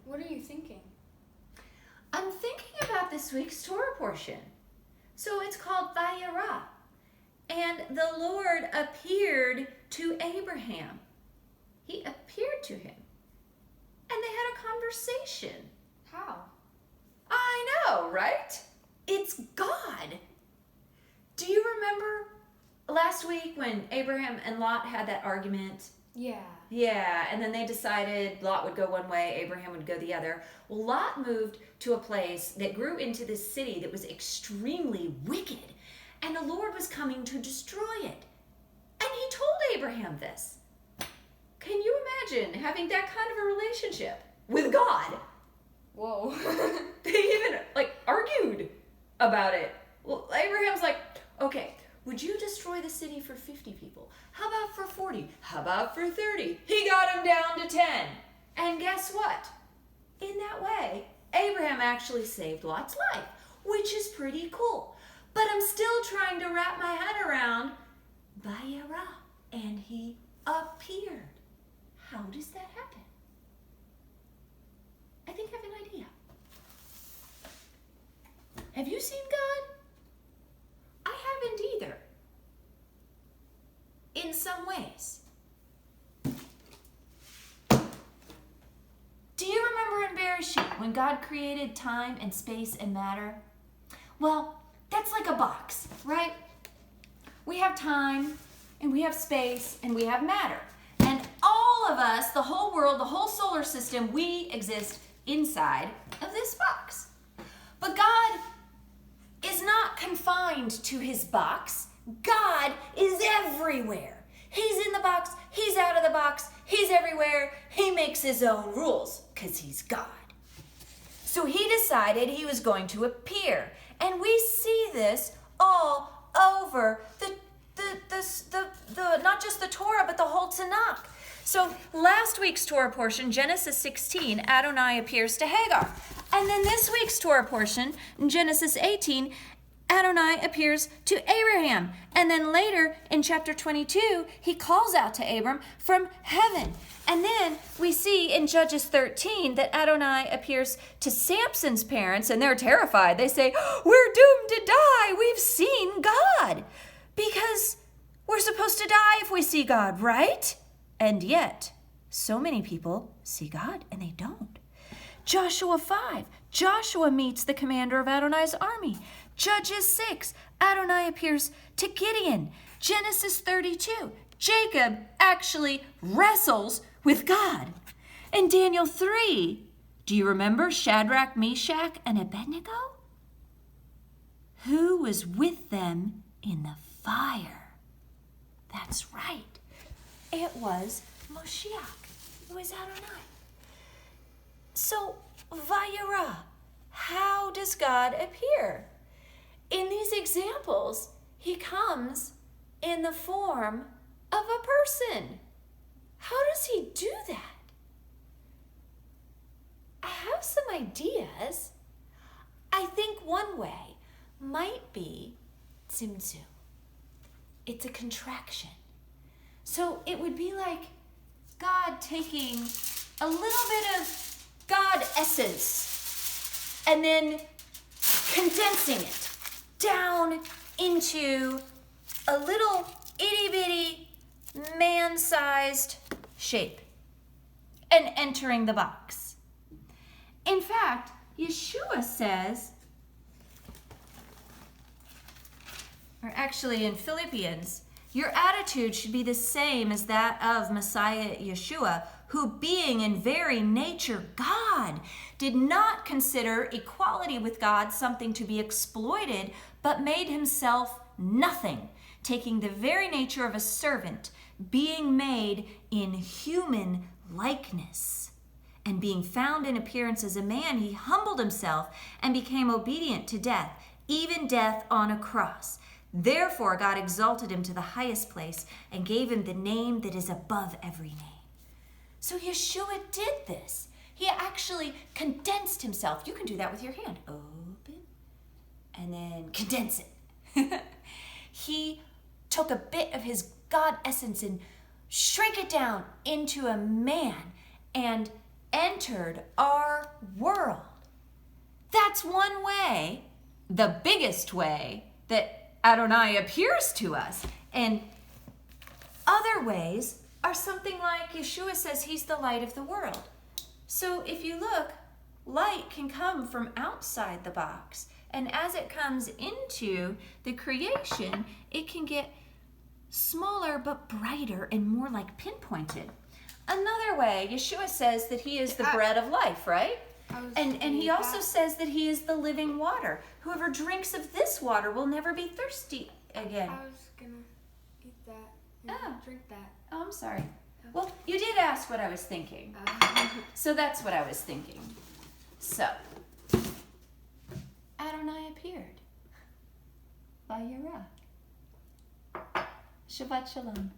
What are you thinking? I'm thinking about this week's Torah portion. So it's called Vayera. And the Lord appeared to Abraham. He appeared to him. And they had a conversation. How? I know, right? It's God. Do you remember last week when Abraham and Lot had that argument? Yeah. Yeah, and then they decided Lot would go one way, Abraham would go the other. Well, Lot moved to a place that grew into this city that was extremely wicked, and the Lord was coming to destroy it. And he told Abraham this. Can you imagine having that kind of a relationship with God? Whoa. They even argued about it. Well, Abraham's like, okay, would you destroy the city for 50 people? How about for 40? How about for 30? He got him down to 10. And guess what? In that way, Abraham actually saved Lot's life, which is pretty cool. But I'm still trying to wrap my head around Vayera, and he appeared. How does that happen? I think I have an idea. Have you seen God? I haven't either. In some ways. Do you remember in Bereshit when God created time and space and matter? Well, that's like a box, right? We have time and we have space and we have matter. And all of us, the whole world, the whole solar system, we exist inside of this box. But God is not confined to his box. God is everywhere. He's in the box, he's out of the box, he's everywhere. He makes his own rules because he's God. So he decided he was going to appear. And we see this all over the not just the Torah, but the whole Tanakh. So last week's Torah portion, Genesis 16, Adonai appears to Hagar. And then this week's Torah portion, Genesis 18, Adonai appears to Abraham. And then later in chapter 22, he calls out to Abram from heaven. And then we see in Judges 13 that Adonai appears to Samson's parents, and they're terrified. They say, we're doomed to die. We've seen God. Because we're supposed to die if we see God, right? And yet, so many people see God and they don't. Joshua 5, Joshua meets the commander of Adonai's army. Judges 6, Adonai appears to Gideon. Genesis 32, Jacob actually wrestles with God. And Daniel 3, do you remember Shadrach, Meshach, and Abednego? Who was with them in the fire? That's right. It was Moshiach. It was Adonai. So, Vayera, how does God appear? In these examples, he comes in the form of a person. How does he do that? I have some ideas. I think one way might be tzimtzum. It's a contraction. So it would be like God taking a little bit of God essence and then condensing it down into a little itty-bitty man-sized shape and entering the box. In fact, Yeshua says, or actually in Philippians, your attitude should be the same as that of Messiah Yeshua, who being in very nature God, did not consider equality with God something to be exploited, but made himself nothing, taking the very nature of a servant, being made in human likeness. And being found in appearance as a man, he humbled himself and became obedient to death, even death on a cross. Therefore, God exalted him to the highest place and gave him the name that is above every name. So Yeshua did this. He actually condensed himself. You can do that with your hand. Open and then condense it. He took a bit of his God essence and shrank it down into a man and entered our world. That's one way, the biggest way, that Adonai appears to us. And other ways are something like Yeshua says he's the light of the world. So if you look, light can come from outside the box. And as it comes into the creation, it can get smaller but brighter and more like pinpointed. Another way, Yeshua says that he is the bread of life, right? And he also says that he is the living water. Whoever drinks of this water will never be thirsty again. I was gonna eat that and drink that. Oh, I'm sorry. Well, you did ask what I was thinking. So that's what I was thinking. So, Adonai appeared. Vayera. Shabbat Shalom.